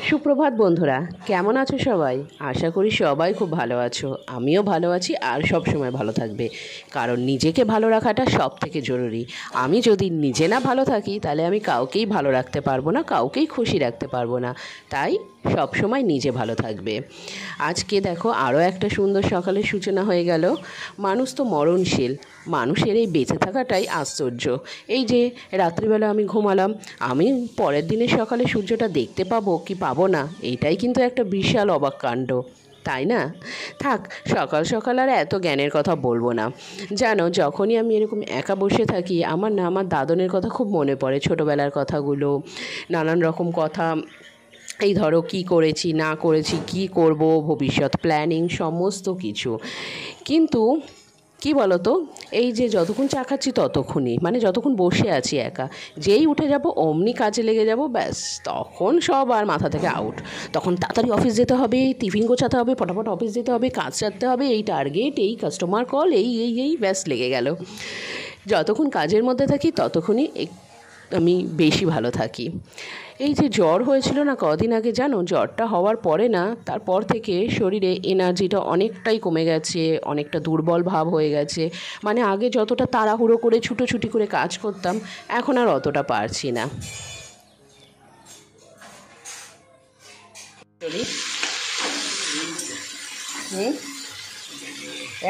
সুপ্রভাত বন্ধুরা, কেমন আছো সবাই? আশা করি সবাই খুব ভালো আছো। আমিও ভালো আছি আর সব সময় ভালো থাকবে, কারণ নিজেকে ভালো রাখাটা সব থেকে জরুরি। আমি যদি নিজে না ভালো থাকি তাহলে আমি কাউকেই ভালো রাখতে পারবো না, কাউকেই খুশি রাখতে পারবো না। তাই সব সময় নিজে ভালো থাকবে। আজকে দেখো আরও একটা সুন্দর সকালের সূচনা হয়ে গেল। মানুষ তো মরণশীল, মানুষের এই বেঁচে থাকাটাই আশ্চর্য। এই যে রাত্রিবেলা আমি ঘুমালাম, আমি পরের দিনের সকালে সূর্যটা দেখতে পাবো কি পাবো না, এইটাই কিন্তু একটা বিশাল অবাক কাণ্ড, তাই না? থাক, সকাল সকাল আর এত জ্ঞানের কথা বলবো না। জানো, যখনই আমি এরকম একা বসে থাকি আমার দাদনের কথা খুব মনে পড়ে, ছোটোবেলার কথাগুলো, নানান রকম কথা। এই ধরো কী করেছি না করেছি, কী করব, ভবিষ্যৎ প্ল্যানিং, সমস্ত কিছু। কিন্তু কি বলো তো, এই যে যতক্ষণ চা খাচ্ছি ততক্ষণই, মানে যতক্ষণ বসে আছি একা, যেই উঠে যাব অমনি কাজে লেগে যাব, ব্যাস তখন সব আর মাথা থেকে আউট। তখন তাড়াতাড়ি অফিস যেতে হবে, টিফিন গোছাতে হবে, ফটাফট অফিস যেতে হবে, কাজ সারতে হবে, এই টার্গেট, এই কাস্টমার কল, এই ব্যাস লেগে গেল। যতক্ষণ কাজের মধ্যে থাকি ততক্ষণই আমি বেশি ভালো থাকি। এই যে জ্বর হয়েছিল না কদিন আগে, জানো, জ্বরটা হওয়ার পরে না, তারপর থেকে শরীরে এনার্জিটা অনেকটাই কমে গেছে, অনেকটা দুর্বল ভাব হয়ে গেছে। মানে আগে যতটা তাড়াহুড়ো করে ছুটোছুটি করে কাজ করতাম, এখন আর অতটা পারছি না।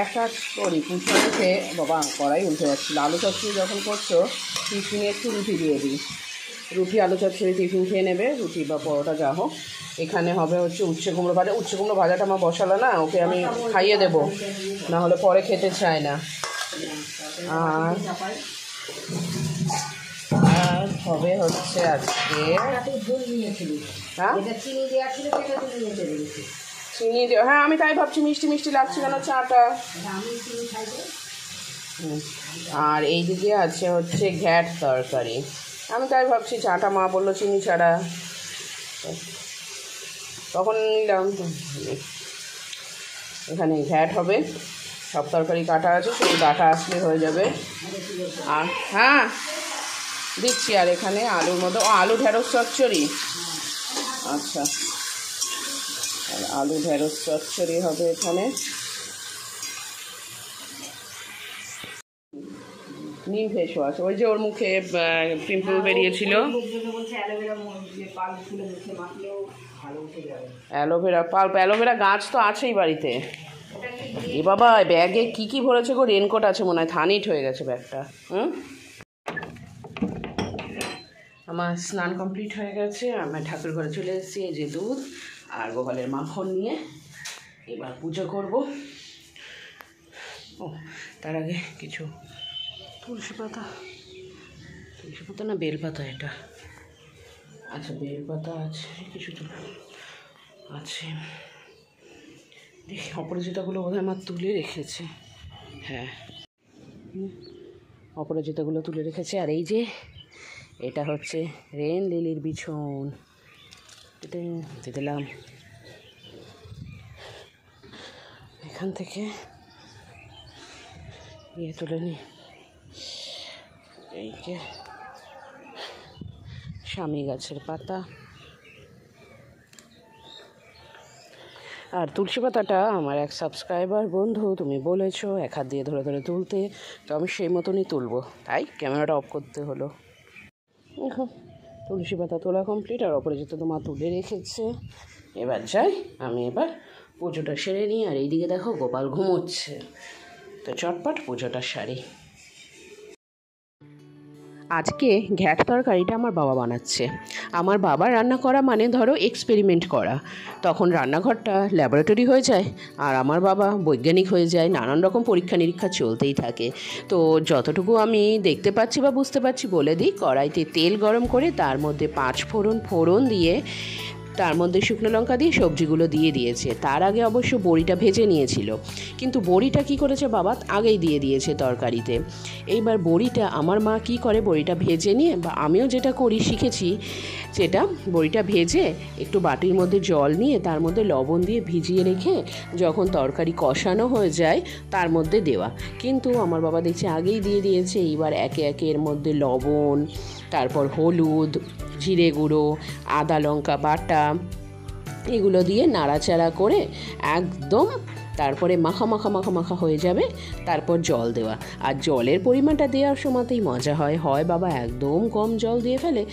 এক কাজ করি, পুষে উঠে বাবা কড়াই উঠে যাচ্ছিল, আলু চচ্চড়ি যখন করছো টিফিনে একটু রুটি দিয়ে দিই, রুটি আলু চচ্চড়ি টিফিন খেয়ে নেবে, রুটি বা পরোটা যা হোক। এখানে হবে হচ্ছে উচ্ছে কুমড়ো ভাজা। উচ্ছে কুমড়ো ভাজাটা আমার বসালো না, ওকে আমি খাইয়ে দেবো, না হলে পরে খেতে চায় না। আর হবে হচ্ছে আজকে, চিনি দিয়ে, হ্যাঁ আমি তাই ভাবছি, মিষ্টি মিষ্টি লাগছে কেন চাটা। আর এইদিকে আছে হচ্ছে ঘ্যাট তরকারি, আমি তাই ভাবছি চাটা মা বললো চিনি ছাড়া, তখন নিলাম। এখানে ঘ্যাট হবে, সব তরকারি কাটা আছে, শুধু ডাটা আসলে হয়ে যাবে। আর হ্যাঁ দিচ্ছি। আর এখানে আলুর মধ্যে আলু ঢেঁড়স চচ্চড়ি, আচ্ছা, আর আলু ঢেঁড়স চচ্চড়ি হবে এখানে। নিম ফেস ওয়াশ, ওই যে ওর মুখে পিম্পল বেরিয়েছিল, অ্যালোভেরা পাল্প, অ্যালোভেরা গাছ তো আছেই বাড়িতে। এ বাবা, ব্যাগে কি ভরেছে গো, রেনকোট আছে মনে হয়, থানিট হয়ে গেছে ব্যাগটা। আমার স্নান কমপ্লিট হয়ে গেছে, আমি ঠাকুর ঘরে চলে এসেছি। এই যে দুধ আর গোপালের মাখন নিয়ে এবার পুজো করব। ও তার আগে কিছু তুলসী পাতা না বেলপাতা, এটা আচ্ছা বেলপাতা আছে, কিছু তো আছে। দেখি অপরাজিতাগুলো বোধহয় আমার তুলে রেখেছে, হ্যাঁ অপরাজিতাগুলো তুলে রেখেছে। আর এই যে এটা হচ্ছে রেন লিলির বিছন, এটা দিলাম এখান থেকে, তুলে নিই। এই যে স্বামী গাছের পাতা, আর তুলসী পাতাটা আমার এক সাবস্ক্রাইবার বন্ধু, তুমি বলেছো এক হাত দিয়ে ধরে ধরে তুলতে, তো আমি সেই মতনই তুলবো, তাই ক্যামেরাটা অফ করতে হলো। দেখো তুলসী পাতা তোলা কমপ্লিট, আর অপরাজিতা তো মা তুলে রেখেছে। এবার যাই, আমি এবার পুজোটা সেরে নিই। আর এইদিকে দেখো গোপাল ঘুমোচ্ছে, তো চটপট পুজোটা সারি। আজকে ঘ্যাট তরকারিটা আমার বাবা বানাচ্ছে। আমার বাবা রান্না করা মানে ধরো এক্সপেরিমেন্ট করা, তখন রান্নাঘরটা ল্যাবরেটরি হয়ে যায়, আর আমার বাবা বৈজ্ঞানিক হয়ে যায়, নানান রকম পরীক্ষা নিরীক্ষা চলতেই থাকে। তো যতটুকু আমি দেখতে পাচ্ছি বা বুঝতে পারছি বলে দিই, কড়াইতে তেল গরম করে তার মধ্যে 5 ফোড়ন দিয়ে, তার মধ্যে শুকনো লঙ্কা দিয়ে সবজিগুলো দিয়ে দিয়েছে। তার আগে অবশ্য বড়িটা ভেজে নিয়েছিল, কিন্তু বড়িটা কি করেছে বাবা আগেই দিয়ে দিয়েছে তরকারিতে। এইবার বড়িটা আমার মা কি করে, বড়িটা ভেজে নিয়ে, বা আমিও যেটা করি শিখেছি, যেটা বড়িটা ভেজে একটু বাটির মধ্যে জল নিয়ে তার মধ্যে লবণ দিয়ে ভিজিয়ে রেখে যখন তরকারি কষানো হয়ে যায় তার মধ্যে দেওয়া। কিন্তু আমার বাবা দেখছি আগেই দিয়ে দিয়েছে। এইবার একে একে এর মধ্যে লবণ, তারপর হলুদ, জিরে গুঁড়ো, আদা লঙ্কা বাটা এগুলো দিয়ে নাড়াচাড়া করে একদম তারপরে মাখা মাখা মাখা মাখা হয়ে যাবে, তারপর জল দেওয়া। আর জলের পরিমাণটা দেওয়ার সময়তেই মজা হয়। হয় বাবা একদম কম জল দিয়ে ফেলে,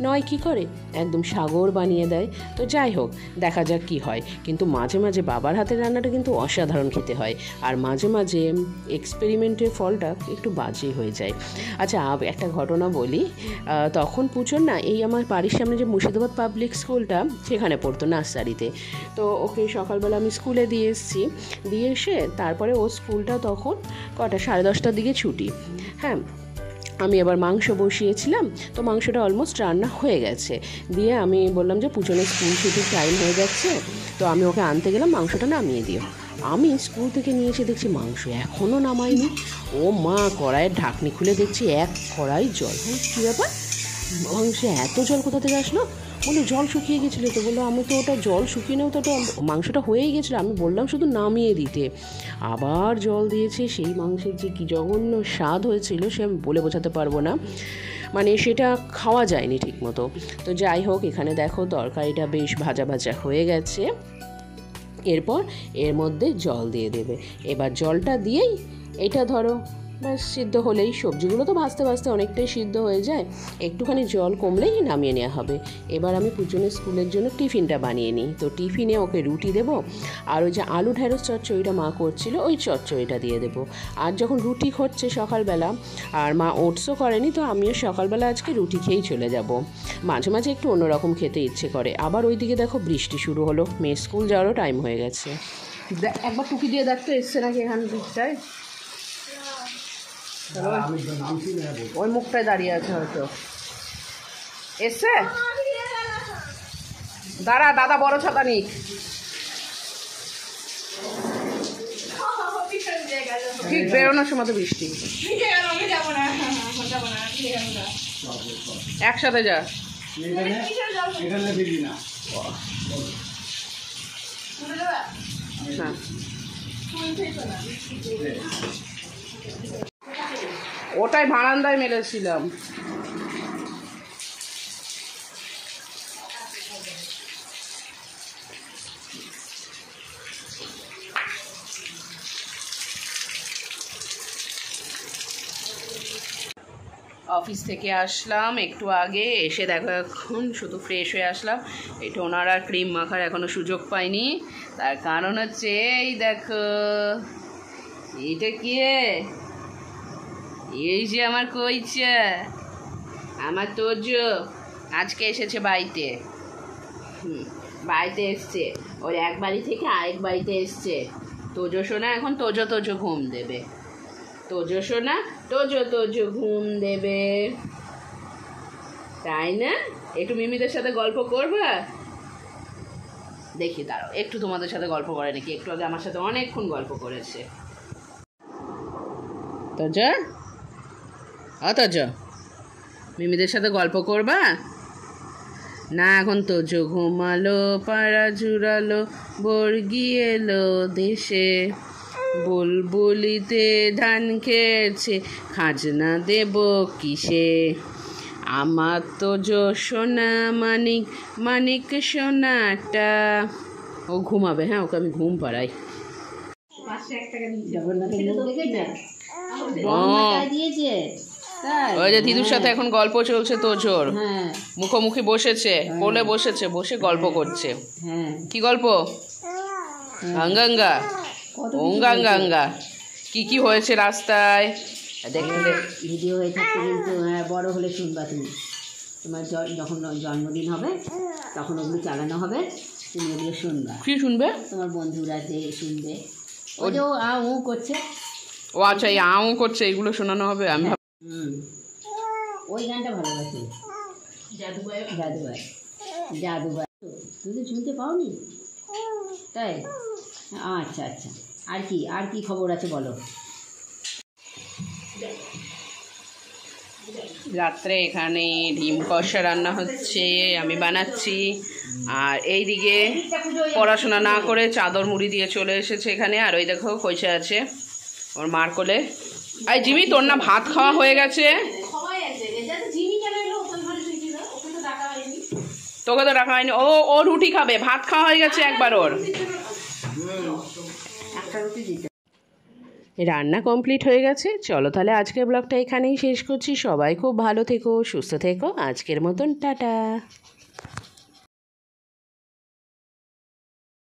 নয় কি করে একদম সাগর বানিয়ে দেয়। তো যাই হোক, দেখা যাক কি হয়। কিন্তু মাঝে মাঝে বাবার হাতের রান্নাটা কিন্তু অসাধারণ খেতে হয়, আর মাঝে মাঝে এক্সপেরিমেন্টের ফলটা একটু বাজে হয়ে যায়। আচ্ছা, একটা ঘটনা বলি। তখন পুজোর না, এই আমার বাড়ির সামনে যে মুর্শিদাবাদ পাবলিক স্কুলটা, সেখানে পড়তো নার্সারিতে। তো ওকে সকালবেলা আমি স্কুলে দিয়ে এসেছি, দিয়ে এসে তারপরে ও স্কুলটা তখন কটা 10:30টার দিকে ছুটি। হ্যাঁ, আমি এবার মাংস বসিয়েছিলাম, তো মাংসটা অলমোস্ট রান্না হয়ে গেছে। দিয়ে আমি বললাম যে পুজোনের স্কুল ছুটির টাইম হয়ে যাচ্ছে, তো আমি ওকে আনতে গেলাম, মাংসটা নামিয়ে দিও। আমি স্কুল থেকে নিয়ে এসে দেখছি মাংস এখনও নামাইনি। ও মা, কড়াইয়ের ঢাকনি খুলে দেখছি এক কড়াই জল। হ্যাঁ, কী ব্যাপার, মাংসে এত জল কোথা থেকে আসলো? বলে জল শুকিয়ে গেছিলো। তো বললো আমি তো ওটা জল শুকিয়ে নেও, তো ওটা মাংসটা হয়েই গেছিলো, আমি বললাম শুধু নামিয়ে দিতে। আবার জল দিয়েছে। সেই মাংসের যে কী জঘন্য স্বাদ হয়েছিল সে আমি বলে বোঝাতে পারবো না, মানে সেটা খাওয়া যায়নি ঠিক মতো। তো যাই হোক, এখানে দেখো তরকারিটা বেশ ভাজা ভাজা হয়ে গেছে। এরপর এর মধ্যে জল দিয়ে দেবে। এবার জলটা দিয়েই এটা ধরো ব্যাস সিদ্ধ হলেই, সবজিগুলো তো ভাজতে ভাজতে অনেকটাই সিদ্ধ হয়ে যায়, একটুখানি জল কমলেই নামিয়ে নেওয়া হবে। এবার আমি পুজনের স্কুলের জন্য টিফিনটা বানিয়ে নিই। তো টিফিনে ওকে রুটি দেবো, আর ওই যে আলু ঢ্যাঁড়স চচ্চড়িটা মা করছিল ওই চচ্চড়িটা দিয়ে দেবো। আর যখন রুটি হচ্ছে সকালবেলা, আর মা ওটসও করেনি, তো আমিও সকালবেলা আজকে রুটি খেয়েই চলে যাব। মাঝে মাঝে একটু অন্যরকম খেতে ইচ্ছে করে। আবার ওইদিকে দেখো বৃষ্টি শুরু হলো, মেয়ে স্কুল যাওয়ারও টাইম হয়ে গেছে। একবার টুকি দিয়ে দেখতো এসছে নাকি এখান দিকটায়। ওই মুখটায় দাঁড়িয়ে আছে হয়তো, এসছে। দাঁড়া, দাদা বড় ছাতা নিক। ঠিক বেরোনোর সময় তো বৃষ্টি। একসাথে যা। হ্যাঁ, ওটাই বারান্দায় মেলেছিলাম। অফিস থেকে আসলাম একটু আগে, এসে দেখো এখন শুধু ফ্রেশ হয়ে আসলাম। এই টোনার আর ক্রিম মাখার এখনও সুযোগ পাইনি। তার কারণ হচ্ছে এই দেখো, এইটা কি, এই যে আমার কইছে আমার তোজো আজকে এসেছে বাড়িতে। বাড়িতে এসছে, ওর এক বাড়ি থেকে আরেক বাড়িতে এসছে। তোজো সোনা এখন তোজো তোজো ঘুম দেবে। তোজো সোনা তোজো তোজো ঘুম দেবে, তাই না? একটু মিমিদের সাথে গল্প করবা? দেখি দাঁড়াও, একটু তোমাদের সাথে গল্প করে নাকি। একটু আগে আমার সাথে অনেকক্ষণ গল্প করেছে। তোজো, তোজো, মিমিদের সাথে গল্প করবা না? এখন তোজো ঘুমালো, পাড়া জুড়ালো, বর্গি এলো দেশে, বুলবুলিতে ধান খেয়েছে, খাজনা দেব কিসে? আমার তোজো সোনা মানিক, মানিক সোনাটা। ও ঘুমাবে, হ্যাঁ, ওকে আমি ঘুম পাড়াই। ওই যে দিদুর সাথে এখন গল্প চলছে তোজোর, মুখোমুখি বসেছে, কোলে বসেছে, বসে গল্প করছে। কি গল্প? আঙ্গাঙ্গা ওঙ্গাঙ্গাঙ্গা, কি কি হয়েছে রাস্তায় দেখলে ভিডিও হয়ে থাকতে, কিন্তু বড় হলে শুনবা তুমি। তোমার যখন জন্মদিন হবে তখন ওগুলো চালানো হবে, তুমি ওগুলো শুনবা। কি শুনবে? তোমার বন্ধুরা যে শুনবে, ও যে ও করছে। ও আচ্ছা, এই আউ করছে, এগুলো শোনানো হবে। আমি ওই গানটা ভালোবাসি, জাদুবাই জাদুবাই জাদুবাই। তুমি তো শুনতে পাওনি তাই? আচ্ছা আচ্ছা, আর কি খবর আছে বলো। রাত্রে এখানে ডিম কষা রান্না হচ্ছে, আমি বানাচ্ছি। আর এইদিকে পড়াশোনা না করে চাদর মুড়ি দিয়ে চলে এসেছে এখানে। আর ওই দেখো কইসে আছে ওর মার কোলে। আই জিমি, তোর না ভাত খাওয়া হয়ে গেছে? তোকে তো ডাকা হয়নি। ও রুটি খাবে, ভাত খাওয়া হয়ে গেছে একবার ওর। রান্না কমপ্লিট হয়ে গেছে। চলো তাহলে আজকের ব্লগটা এখানেই শেষ করছি। সবাই খুব ভালো থেকো, সুস্থ থেকো। আজকের মতন টাটা।